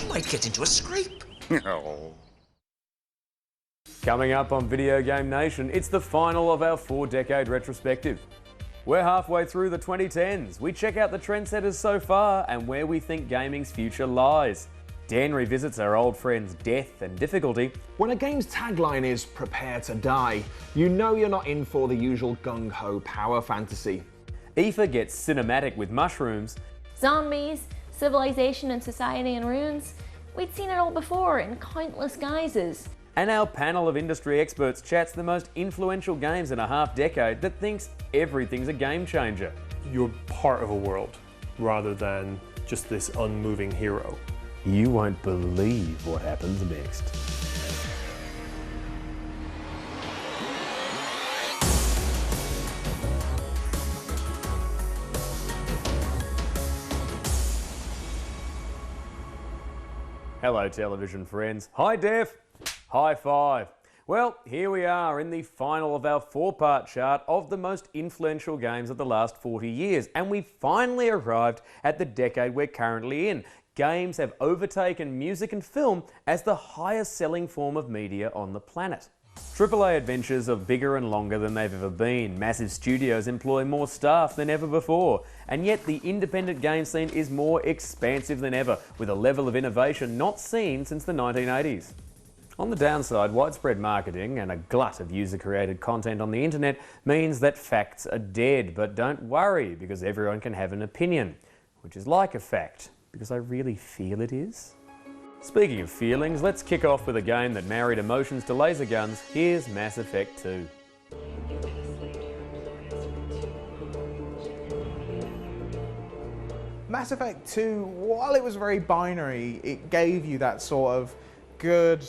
might get into a scrape. Oh. Coming up on Video Game Nation, it's the final of our 4-decade retrospective. We're halfway through the 2010s. We check out the trendsetters so far and where we think gaming's future lies. Dan revisits our old friends' death and difficulty. When a game's tagline is "prepare to die," you know you're not in for the usual gung-ho power fantasy. E4 gets cinematic with mushrooms. Zombies, civilization and society in ruins. We'd seen it all before in countless guises. And our panel of industry experts chats the most influential games in a half-decade that thinks everything's a game changer. You're part of a world rather than just this unmoving hero. You won't believe what happens next. Hello, television friends. Hi, Def. High five. Well, here we are in the final of our 4-part chart of the most influential games of the last 40 years, and we finally arrived at the decade we're currently in. Games have overtaken music and film as the highest selling form of media on the planet. AAA adventures are bigger and longer than they've ever been. Massive studios employ more staff than ever before. And yet the independent game scene is more expansive than ever, with a level of innovation not seen since the 1980s. On the downside, widespread marketing and a glut of user-created content on the internet means that facts are dead. But don't worry, because everyone can have an opinion, which is like a fact, because I really feel it is. Speaking of feelings, let's kick off with a game that married emotions to laser guns. Here's Mass Effect 2. Mass Effect 2, while it was very binary, it gave you that sort of good,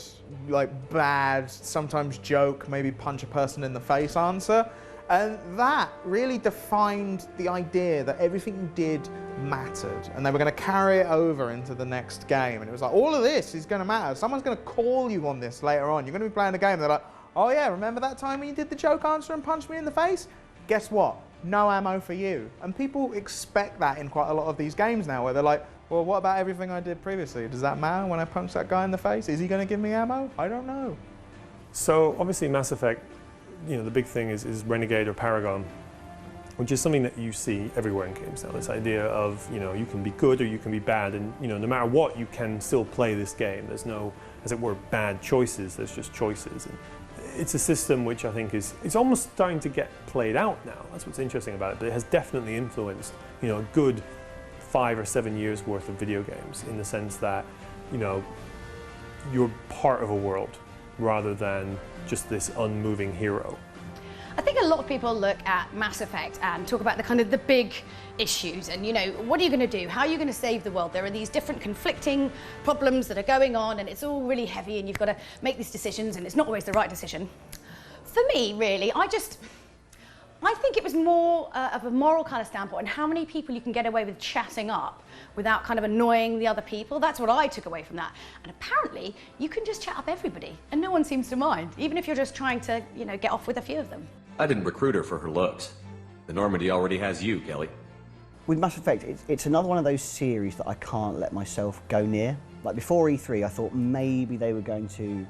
like bad, sometimes joke, maybe punch a person in the face answer. And that really defined the idea that everything you did mattered, and they were going to carry it over into the next game. And it was like, all of this is going to matter. Someone's going to call you on this later on. You're going to be playing a game, and they're like, oh yeah, remember that time when you did the joke answer and punched me in the face? Guess what? No ammo for you. And people expect that in quite a lot of these games now, where they're like, well, what about everything I did previously? Does that matter when I punch that guy in the face? Is he going to give me ammo? I don't know. So obviously Mass Effect, you know, the big thing is Renegade or Paragon, which is something that you see everywhere in games now. This idea of, you know, you can be good or you can be bad, and, you know, no matter what, you can still play this game. There's no, as it were, bad choices, there's just choices. And it's a system which I think it's almost starting to get played out now. That's what's interesting about it, but it has definitely influenced, you know, a good 5 or 7 years worth of video games, in the sense that, you know, you're part of a world rather than just this unmoving hero. I think a lot of people look at Mass Effect and talk about the kind of the big issues and, you know, what are you going to do? How are you going to save the world? There are these different conflicting problems that are going on, and it's all really heavy, and you've got to make these decisions, and it's not always the right decision. For me, really, I think it was more of a moral kind of standpoint, and how many people you can get away with chatting up without kind of annoying the other people. That's what I took away from that. And apparently, you can just chat up everybody, and no one seems to mind, even if you're just trying to, you know, get off with a few of them. I didn't recruit her for her looks. The Normandy already has you, Kelly. With Mass Effect, it's another one of those series that I can't let myself go near. Like before E3, I thought maybe they were going to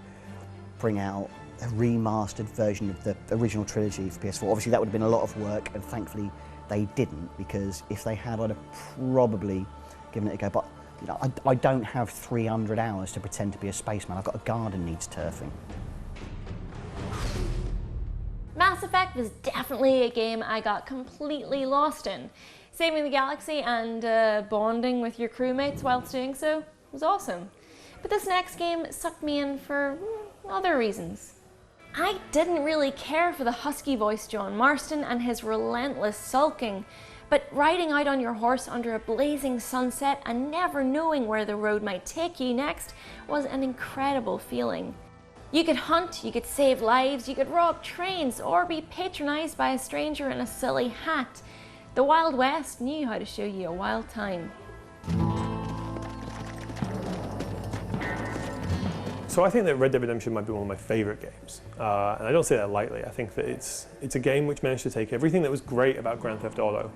bring out a remastered version of the original trilogy for PS4. Obviously, that would have been a lot of work, and thankfully they didn't, because if they had, I'd have probably given it a go. But you know, I don't have 300 hours to pretend to be a spaceman. I've got a garden needs turfing. Mass Effect was definitely a game I got completely lost in. Saving the galaxy and bonding with your crewmates whilst doing so was awesome. But this next game sucked me in for other reasons. I didn't really care for the husky-voiced John Marston and his relentless sulking, but riding out on your horse under a blazing sunset and never knowing where the road might take you next was an incredible feeling. You could hunt, you could save lives, you could rob trains, or be patronised by a stranger in a silly hat. The Wild West knew how to show you a wild time. So I think that Red Dead Redemption might be one of my favourite games, and I don't say that lightly. I think that it's a game which managed to take everything that was great about Grand Theft Auto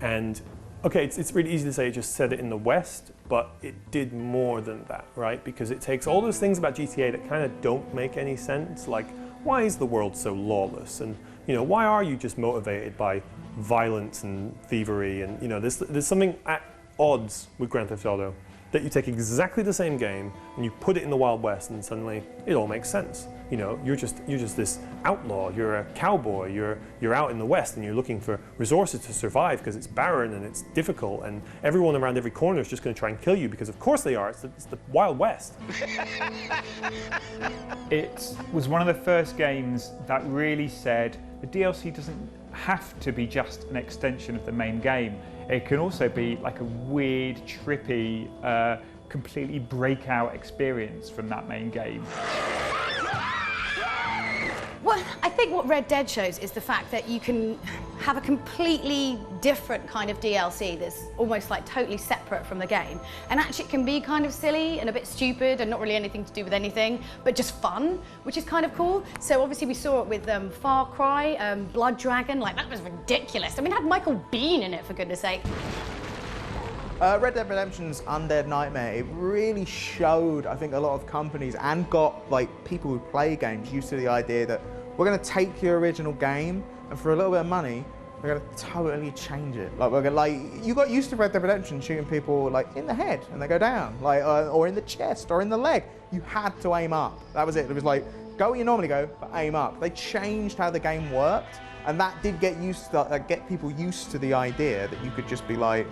and Okay, it's really easy to say it just set it in the West, but it did more than that, right? Because it takes all those things about GTA that kind of don't make any sense, like why is the world so lawless, and why are you just motivated by violence and thievery, and there's something at odds with Grand Theft Auto, that you take exactly the same game and you put it in the Wild West and suddenly it all makes sense. You're just this outlaw, you're a cowboy, you're out in the West and you're looking for resources to survive because it's barren and it's difficult, and everyone around every corner is just going to try and kill you because of course they are, it's the Wild West. It was one of the first games that really said the DLC doesn't have to be just an extension of the main game. It can also be like a weird, trippy, completely breakout experience from that main game. Well, I think what Red Dead shows is the fact that you can have a completely different kind of DLC that's almost like totally separate from the game. And actually it can be kind of silly and a bit stupid and not really anything to do with anything, but just fun, which is kind of cool. So obviously we saw it with Far Cry, Blood Dragon, like that was ridiculous. I mean, it had Michael Biehn in it, for goodness sake. Red Dead Redemption's Undead Nightmare, it really showed, I think, a lot of companies and got like people who play games used to the idea that we're going to take your original game and for a little bit of money, we're going to totally change it. Like we're going you got used to Red Dead Redemption shooting people like in the head and they go down, like or in the chest or in the leg. You had to aim up. That was it. It was like go where you normally go, but aim up. They changed how the game worked, and that did get get people used to the idea that you could just be like,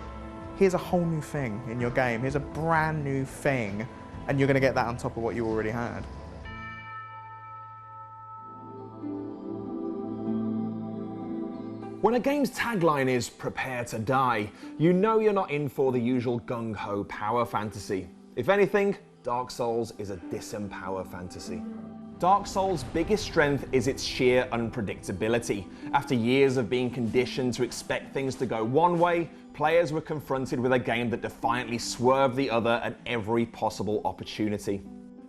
here's a whole new thing in your game, here's a brand new thing, and you're going to get that on top of what you already had. When a game's tagline is "prepare to die," you know you're not in for the usual gung-ho power fantasy. If anything, Dark Souls is a disempower fantasy. Dark Souls' biggest strength is its sheer unpredictability. After years of being conditioned to expect things to go one way, players were confronted with a game that defiantly swerved the other at every possible opportunity.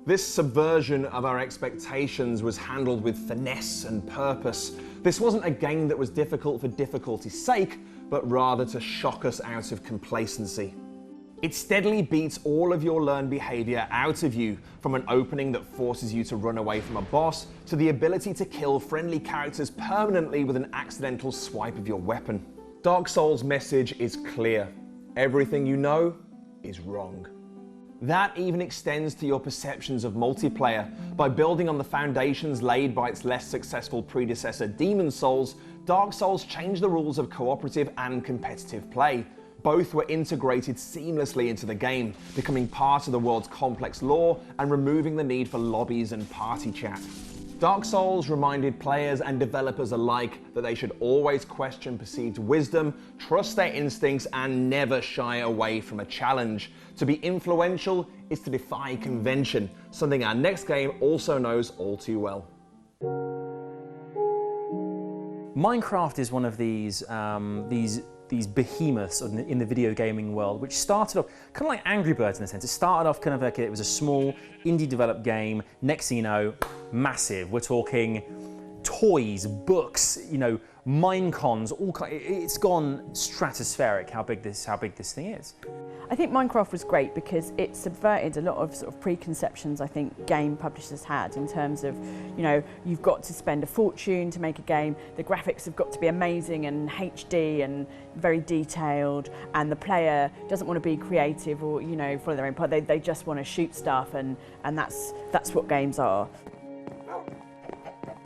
This subversion of our expectations was handled with finesse and purpose. This wasn't a game that was difficult for difficulty's sake, but rather to shock us out of complacency. It steadily beats all of your learned behavior out of you, from an opening that forces you to run away from a boss, to the ability to kill friendly characters permanently with an accidental swipe of your weapon. Dark Souls' message is clear. Everything you know is wrong. That even extends to your perceptions of multiplayer. By building on the foundations laid by its less successful predecessor Demon's Souls, Dark Souls changed the rules of cooperative and competitive play. Both were integrated seamlessly into the game, becoming part of the world's complex lore and removing the need for lobbies and party chat. Dark Souls reminded players and developers alike that they should always question perceived wisdom, trust their instincts, and never shy away from a challenge. To be influential is to defy convention, something our next game also knows all too well. Minecraft is one of these behemoths in the video gaming world, which started off kind of like Angry Birds in a sense. It started off kind of like it was a small indie developed game. Next thing you know, massive. We're talking toys, books, Minecons, it's gone stratospheric how big this thing is. I think Minecraft was great because it subverted a lot of sort of preconceptions I think game publishers had in terms of, you've got to spend a fortune to make a game, the graphics have got to be amazing and HD and very detailed, and the player doesn't want to be creative or, follow their own path. They just want to shoot stuff, and that's what games are.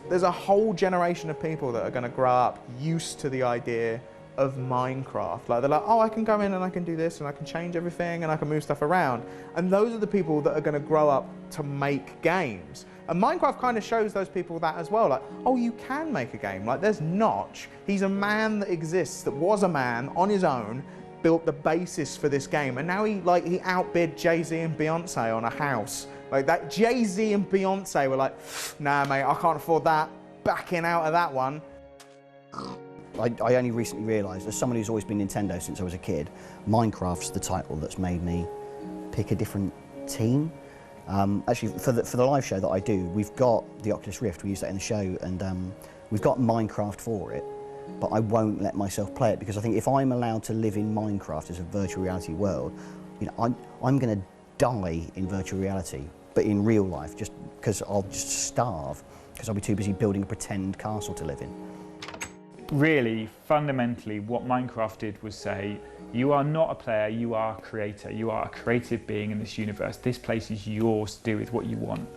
There's a whole generation of people that are going to grow up used to the idea of Minecraft. Like they're like, oh, I can go in and I can do this and I can change everything and I can move stuff around. And those are the people that are going to grow up to make games. And Minecraft kind of shows those people that as well. Like, oh, you can make a game. Like there's Notch. He's a man that exists, that was a man on his own, built the basis for this game. And now he outbid Jay-Z and Beyonce on a house. Like that, Jay-Z and Beyonce were like, nah, mate, I can't afford that. Backing out of that one. I only recently realised, as someone who's always been Nintendo since I was a kid, Minecraft's the title that's made me pick a different team. Actually, for the live show that I do, we've got the Oculus Rift, we use that in the show, and we've got Minecraft for it. but I won't let myself play it, because I think if I'm allowed to live in Minecraft as a virtual reality world, you know, I'm going to die in virtual reality, but in real life, just because I'll just starve, because I'll be too busy building a pretend castle to live in. Really, fundamentally, what Minecraft did was say, you are not a player, you are a creator. You are a creative being in this universe. This place is yours to do with what you want.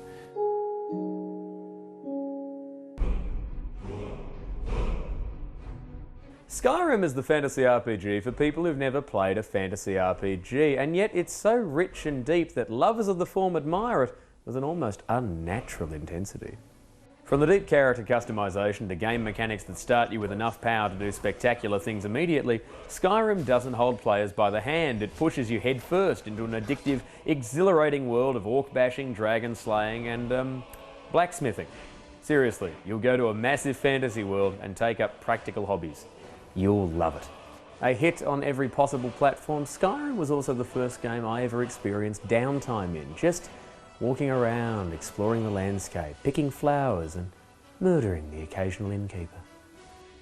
Skyrim is the fantasy RPG for people who've never played a fantasy RPG, and yet it's so rich and deep that lovers of the form admire it with an almost unnatural intensity. From the deep character customization to game mechanics that start you with enough power to do spectacular things immediately, Skyrim doesn't hold players by the hand. It pushes you headfirst into an addictive, exhilarating world of orc bashing, dragon slaying and blacksmithing. Seriously, you'll go to a massive fantasy world and take up practical hobbies. You'll love it. A hit on every possible platform, Skyrim was also the first game I ever experienced downtime in, just walking around, exploring the landscape, picking flowers and murdering the occasional innkeeper.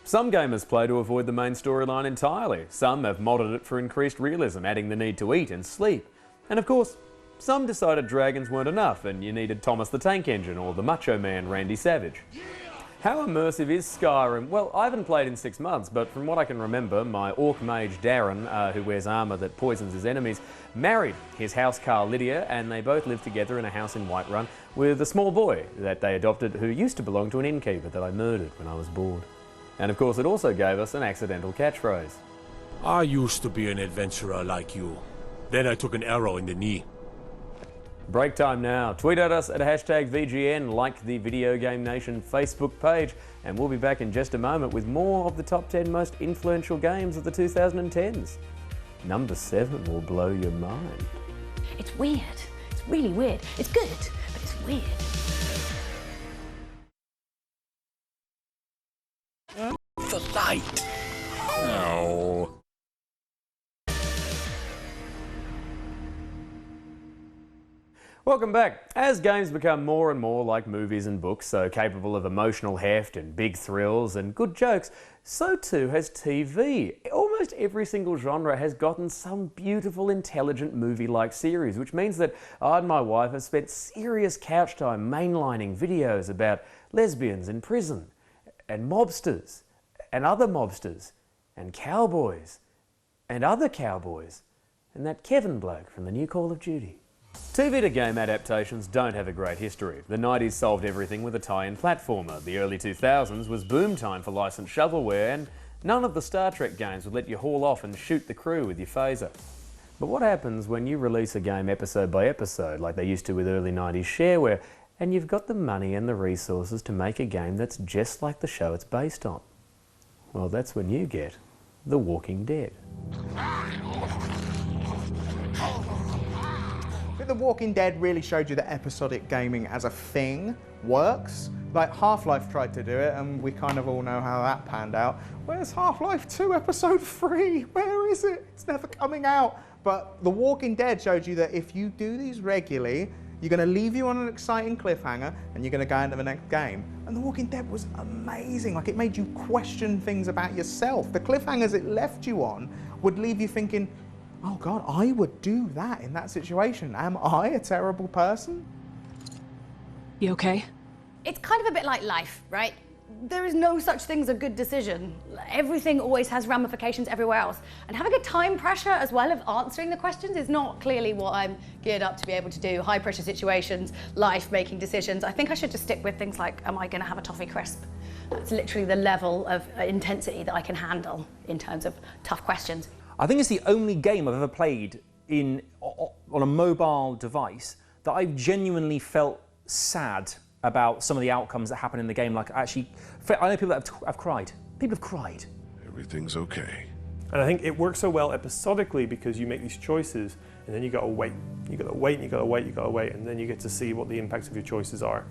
Some gamers play to avoid the main storyline entirely. Some have modded it for increased realism, adding the need to eat and sleep. And of course, some decided dragons weren't enough and you needed Thomas the Tank Engine or the Macho Man Randy Savage. How immersive is Skyrim? Well, I haven't played in 6 months, but from what I can remember, my orc mage Darren, who wears armour that poisons his enemies, married his housecarl Lydia, and they both lived together in a house in Whiterun with a small boy that they adopted who used to belong to an innkeeper that I murdered when I was bored. And of course it also gave us an accidental catchphrase. I used to be an adventurer like you. Then I took an arrow in the knee. Break time now. Tweet at us at #VGN, like the Video Game Nation Facebook page, and we'll be back in just a moment with more of the top 10 most influential games of the 2010s. Number 7 will blow your mind. It's weird. It's really weird. It's good, but it's weird. The light. Oh. Welcome back. As games become more and more like movies and books, so capable of emotional heft and big thrills and good jokes, so too has TV. Almost every single genre has gotten some beautiful, intelligent movie-like series, which means that I and my wife have spent serious couch time mainlining videos about lesbians in prison, and mobsters, and other mobsters, and cowboys, and other cowboys, and that Kevin bloke from the new Call of Duty. TV to game adaptations don't have a great history. The 90s solved everything with a tie-in platformer. The early 2000s was boom time for licensed shovelware, and none of the Star Trek games would let you haul off and shoot the crew with your phaser. But what happens when you release a game episode by episode, like they used to with early 90s shareware, and you've got the money and the resources to make a game that's just like the show it's based on? Well, that's when you get The Walking Dead. The Walking Dead really showed you that episodic gaming as a thing works. Like Half-Life tried to do it, and we kind of all know how that panned out. Where's Half-Life 2 episode 3? Where is it? It's never coming out. But The Walking Dead showed you that if you do these regularly, you're going to leave you on an exciting cliffhanger, and you're going to go into the next game. And The Walking Dead was amazing. Like, it made you question things about yourself. The cliffhangers it left you on would leave you thinking, oh God, I would do that in that situation. Am I a terrible person? You okay? It's kind of a bit like life, right? There is no such thing as a good decision. Everything always has ramifications everywhere else. And having a time pressure as well of answering the questions is not clearly what I'm geared up to be able to do. High pressure situations, life making decisions. I think I should just stick with things like, am I gonna have a toffee crisp? That's literally the level of intensity that I can handle in terms of tough questions. I think it's the only game I've ever played on a mobile device that I've genuinely felt sad about some of the outcomes that happen in the game. Like, I know people that have cried. People have cried. Everything's okay. And I think it works so well episodically because you make these choices and then you gotta wait. You gotta wait and you gotta wait, you gotta wait, and then you get to see what the impacts of your choices are.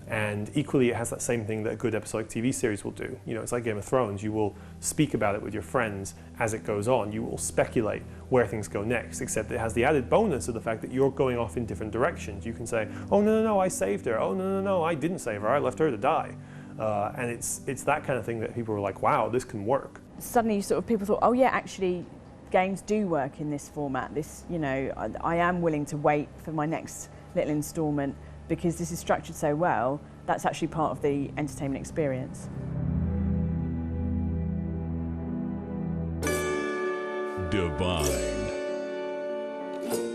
And equally, it has that same thing that a good episodic TV series will do. You know, it's like Game of Thrones. You will speak about it with your friends as it goes on. You will speculate where things go next, except it has the added bonus of the fact that you're going off in different directions. You can say, oh, no, I saved her. Oh, no, I didn't save her. I left her to die. And it's that kind of thing that people were like, wow, this can work. Suddenly sort of people thought, oh yeah, actually games do work in this format. This, you know, I am willing to wait for my next little instalment because this is structured so well. That's actually part of the entertainment experience. Divine.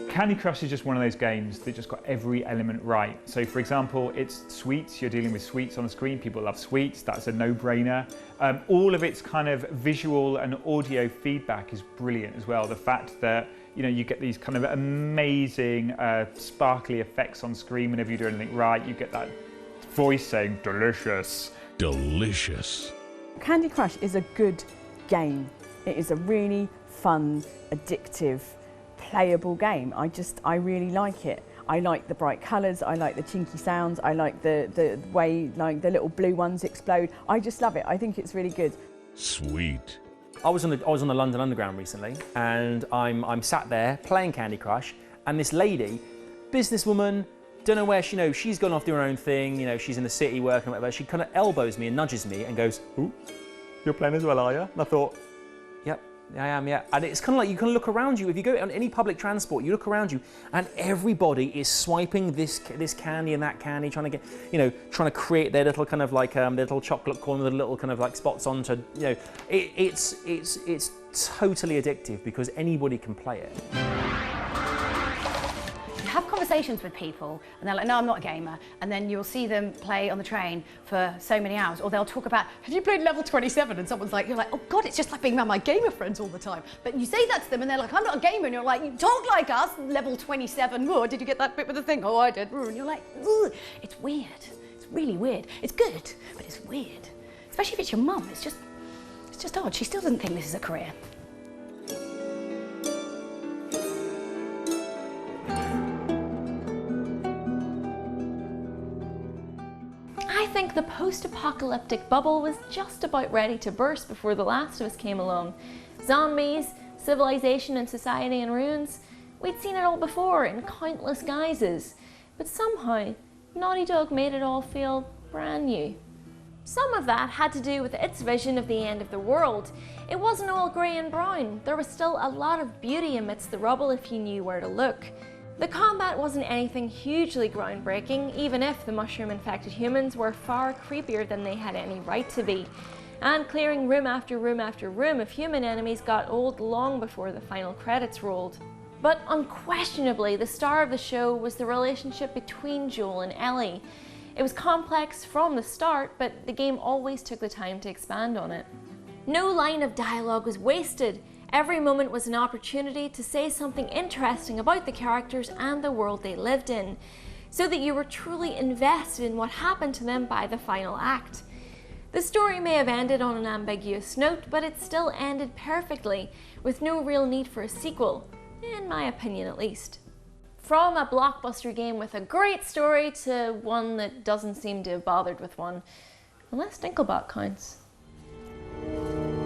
Candy Crush is just one of those games that just got every element right. So for example, it's sweets, you're dealing with sweets on the screen, people love sweets, that's a no-brainer. All of its kind of visual and audio feedback is brilliant as well. The fact that, you know, you get these kind of amazing sparkly effects on screen whenever you do anything right, you get that voice saying delicious. Delicious. Candy Crush is a good game. It is a really fun, addictive, playable game. I really like it. I like the bright colours, I like the chinky sounds, I like the way like the little blue ones explode. I just love it. I think it's really good. Sweet. I was on the London Underground recently, and I'm sat there playing Candy Crush, and this lady, businesswoman, don't know where she, you know, she's gone off doing her own thing, you know, she's in the city working, whatever. She kind of elbows me and nudges me and goes, "Ooh, you're playing as well, are you?" And I thought, "Yep, I am, yeah." And it's kind of like you can look around you. If you go on any public transport, you look around you, and everybody is swiping this candy and that candy, trying to get, you know, trying to create their little kind of like their little chocolate corner with little kind of like spots onto, you know, it's totally addictive because anybody can play it. Have conversations with people and they're like, no, I'm not a gamer, and then you'll see them play on the train for so many hours, or they'll talk about, have you played level 27? And someone's like, you're like, oh God, it's just like being around my gamer friends all the time. But you say that to them and they're like, I'm not a gamer, and you're like, you talk like us, level 27, oh, did you get that bit with the thing? Oh, I did. And you're like, ugh. It's weird. It's really weird. It's good, but it's weird. Especially if it's your mum. It's just odd. She still doesn't think this is a career. I think the post-apocalyptic bubble was just about ready to burst before The Last of Us came along. Zombies, civilization and society in ruins. We'd seen it all before in countless guises, but somehow Naughty Dog made it all feel brand new. Some of that had to do with its vision of the end of the world. It wasn't all grey and brown. There was still a lot of beauty amidst the rubble if you knew where to look. The combat wasn't anything hugely groundbreaking, even if the mushroom-infected humans were far creepier than they had any right to be. And clearing room after room after room of human enemies got old long before the final credits rolled. But unquestionably, the star of the show was the relationship between Joel and Ellie. It was complex from the start, but the game always took the time to expand on it. No line of dialogue was wasted. Every moment was an opportunity to say something interesting about the characters and the world they lived in, so that you were truly invested in what happened to them by the final act. The story may have ended on an ambiguous note, but it still ended perfectly, with no real need for a sequel, in my opinion at least. From a blockbuster game with a great story to one that doesn't seem to have bothered with one, unless Dinklebot counts.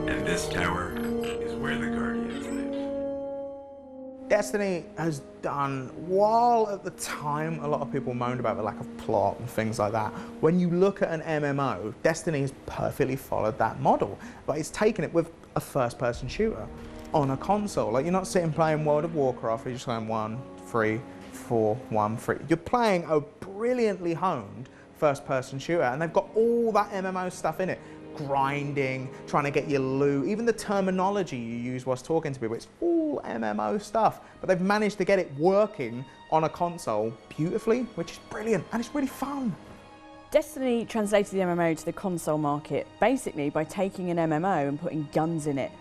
And this tower is where the Guardians live. Destiny has done, while at the time a lot of people moaned about the lack of plot and things like that, when you look at an MMO, Destiny's perfectly followed that model, but it's taken it with a first-person shooter on a console. Like, you're not sitting playing World of Warcraft, you're just going 1, 3, 4, 1, 3. You're playing a brilliantly honed first-person shooter, and they've got all that MMO stuff in it. Grinding, trying to get your loot, even the terminology you use whilst talking to people, it's all MMO stuff, but they've managed to get it working on a console beautifully, which is brilliant, and it's really fun. Destiny translated the MMO to the console market basically by taking an MMO and putting guns in it,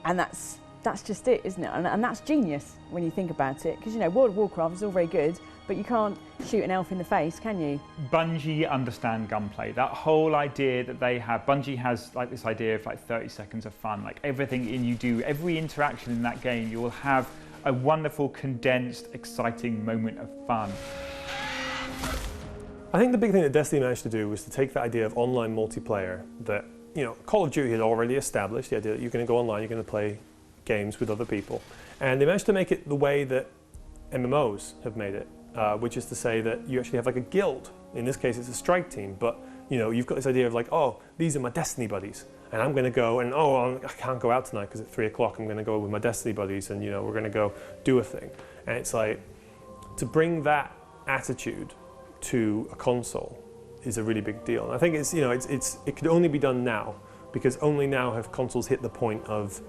and that's just it, isn't it? And that's genius when you think about it, because, you know, World of Warcraft is all very good, but you can't shoot an elf in the face, can you? Bungie understand gunplay. That whole idea that they have, Bungie has like this idea of like 30 seconds of fun. Like everything you do, every interaction in that game, you will have a wonderful, condensed, exciting moment of fun. I think the big thing that Destiny managed to do was to take the idea of online multiplayer that, you know, Call of Duty had already established, the idea that you're going to go online, you're going to play games with other people. And they managed to make it the way that MMOs have made it. Which is to say that you actually have like a guild. In this case, it's a strike team, but You know, you've got this idea of like, oh, these are my Destiny buddies, and I'm going to go, and oh, I can't go out tonight because at 3 o'clock I'm going to go with my Destiny buddies, and you know, we're going to go do a thing. And it's like, to bring that attitude to a console is a really big deal. And I think it's, you know, it could only be done now, because only now have consoles hit the point of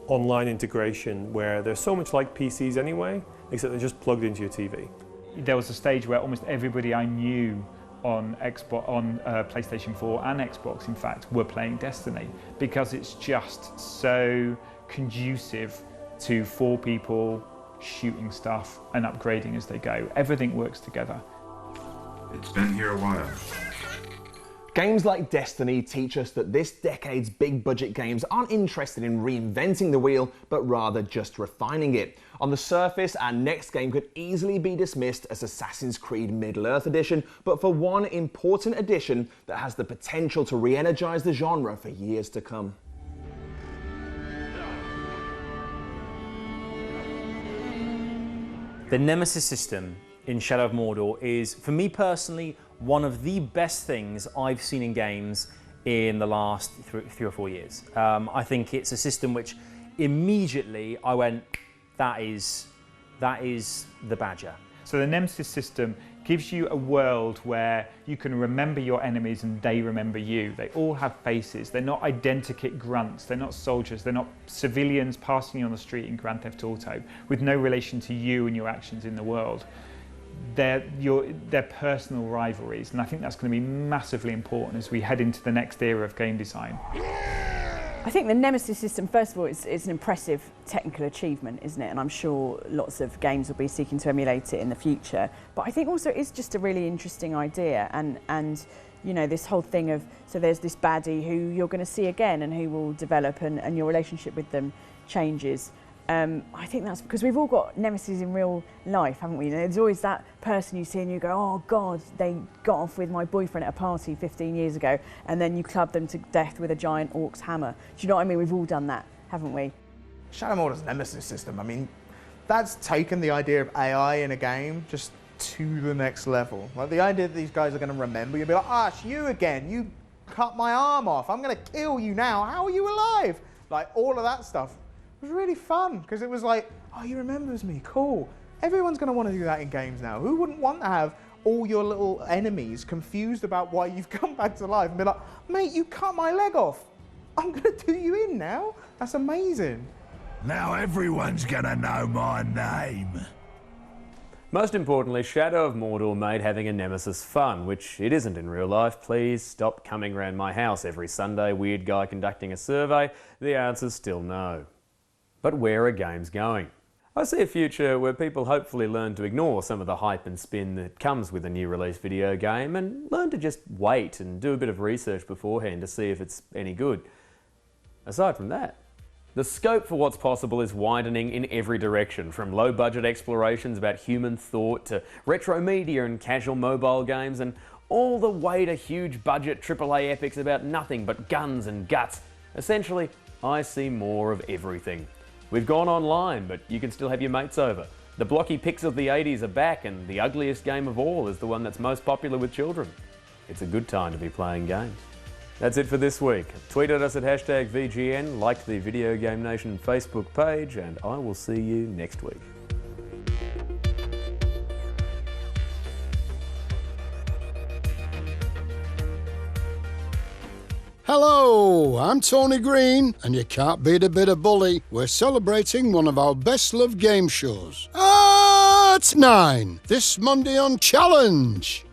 online integration where they're so much like PCs anyway, except they're just plugged into your TV. There was a stage where almost everybody I knew on Xbox, on PlayStation 4 and Xbox, in fact, were playing Destiny, because it's just so conducive to 4 people shooting stuff and upgrading as they go. Everything works together. It's been here a while. Games like Destiny teach us that this decade's big budget games aren't interested in reinventing the wheel, but rather just refining it. On the surface, our next game could easily be dismissed as Assassin's Creed Middle-earth Edition, but for one important addition that has the potential to re-energize the genre for years to come. The Nemesis system in Shadow of Mordor is, for me personally, one of the best things I've seen in games in the last 3 or 4 years. I think it's a system which immediately I went, that is the Badger. So the Nemesis system gives you a world where you can remember your enemies and they remember you. They all have faces. They're not identikit grunts. They're not soldiers. They're not civilians passing you on the street in Grand Theft Auto with no relation to you and your actions in the world. They're personal rivalries, and I think that's going to be massively important as we head into the next era of game design. I think the Nemesis system, first of all, is an impressive technical achievement, isn't it? And I'm sure lots of games will be seeking to emulate it in the future. But I think also it's just a really interesting idea, and you know, this whole thing of, so there's this baddie who you're going to see again and who will develop, and your relationship with them changes. I think that's because we've all got nemesis in real life, haven't we? There's always that person you see and you go, oh God, they got off with my boyfriend at a party 15 years ago, and then you club them to death with a giant orc's hammer. Do you know what I mean? We've all done that, haven't we? Shadow of Mordor's nemesis system, I mean, that's taken the idea of AI in a game just to the next level. Like the idea that these guys are going to remember you, be like, ah, it's you again, you cut my arm off, I'm going to kill you now, how are you alive? Like all of that stuff. It was really fun, because it was like, oh, he remembers me, cool. Everyone's going to want to do that in games now. Who wouldn't want to have all your little enemies confused about why you've come back to life and be like, mate, you cut my leg off. I'm going to do you in now. That's amazing. Now everyone's going to know my name. Most importantly, Shadow of Mordor made having a nemesis fun, which it isn't in real life. Please stop coming around my house every Sunday, weird guy conducting a survey. The answer's still no. But where are games going? I see a future where people hopefully learn to ignore some of the hype and spin that comes with a new release video game and learn to just wait and do a bit of research beforehand to see if it's any good. Aside from that, the scope for what's possible is widening in every direction, from low-budget explorations about human thought to retro media and casual mobile games, and all the way to huge-budget AAA epics about nothing but guns and guts. Essentially, I see more of everything. We've gone online, but you can still have your mates over. The blocky pics of the 80s are back, and the ugliest game of all is the one that's most popular with children. It's a good time to be playing games. That's it for this week. Tweet at us at #VGN, like the Video Game Nation Facebook page, and I will see you next week. Hello, I'm Tony Green, and you can't beat a bit of bully. We're celebrating one of our best-loved game shows. At 9, this Monday on Challenge.